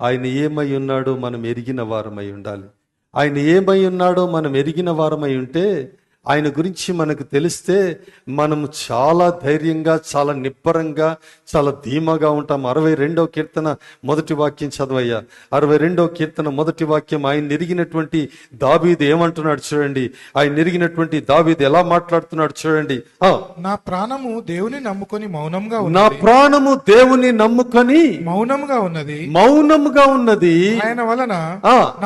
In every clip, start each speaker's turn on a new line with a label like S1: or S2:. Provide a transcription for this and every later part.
S1: ఆయన ఏమై ఉన్నాడో మనం ఎరిగిన వారమై ఉండాలి. ఆయన ఏమై ఉన్నాడో మనం ఎరిగిన వారమై ఉంటే, ఆయన గురించి మనకు తెలిస్తే మనం చాలా ధైర్యంగా, చాలా నిబ్బరంగా, చాలా ధీమాగా ఉంటాం. 62వ కీర్తన మొదటి వాక్యం చదవయ్యా. 62వ కీర్తన మొదటి వాక్యం. ఆయన ఎరిగినటువంటి దావీదు ఏమంటున్నాడు చూడండి. ఆయన ఎరిగినటువంటి దావీదు ఎలా మాట్లాడుతున్నాడు చూడండి.
S2: నా ప్రాణము దేవుని నమ్ముకొని మౌనంగా
S1: నా ప్రాణము దేవుని నమ్ముకొని మౌనముగా ఉన్నది.
S2: ఆయన వలన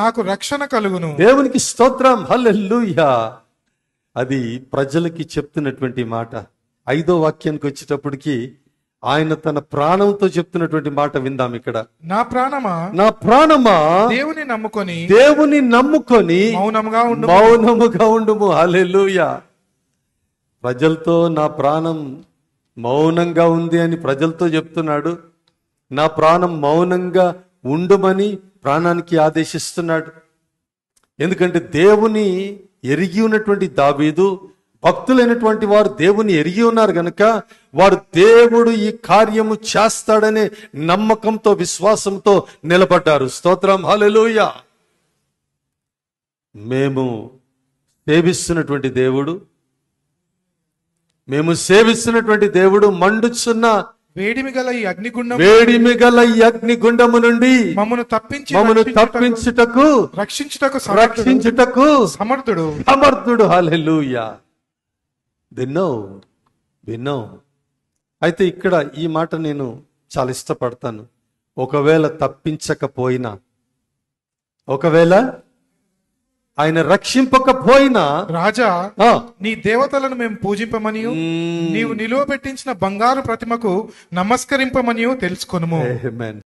S2: నాకు రక్షణ కలుగును.
S1: దేవునికి స్తోత్రం, హల్లెలూయా. అది ప్రజలకి చెప్తున్నటువంటి మాట. 5వ వాక్యానికి వచ్చేటప్పటికి ఆయన తన ప్రాణంతో చెప్తున్నటువంటి మాట విందాం ఇక్కడ. నా ప్రాణమా
S2: దేవుని
S1: నమ్ముకొని మౌనముగా ఉండుము. హల్లెలూయా. ప్రజలతో నా ప్రాణం మౌనంగా ఉంది అని ప్రజలతో చెప్తున్నాడు. నా ప్రాణం మౌనంగా ఉండుమని ప్రాణానికి ఆదేశిస్తున్నాడు. ఎందుకంటే దేవుని ఎరిగి ఉన్నటువంటి దావీదు, భక్తులైనటువంటి వారు దేవుని ఎరిగి ఉన్నారు గనుక వారు దేవుడు ఈ కార్యము చేస్తాడనే నమ్మకంతో, విశ్వాసంతో నిలబడ్డారు. స్తోత్రం, హల్లెలూయా. మేము సేవిస్తున్నటువంటి దేవుడు మండుచున్న
S2: వేడిమి గల
S1: ఈ అగ్నిగుండము నుండి మమ్మను తప్పించుటకు రక్షించుటకు సమర్థుడు. హల్లెలూయా. విన్నో. అయితే ఇక్కడ ఈ మాట నేను చాలా ఇష్టపడతాను. ఒకవేళ తప్పించకపోయినా, ఒకవేళ ఆయన రక్షింపకపోయినా,
S2: రాజా నీ దేవతలను మేము పూజింపమని, నీవు నిలువ పెట్టించిన బంగారు ప్రతిమకు నమస్కరింపమని తెలుసుకొనుము.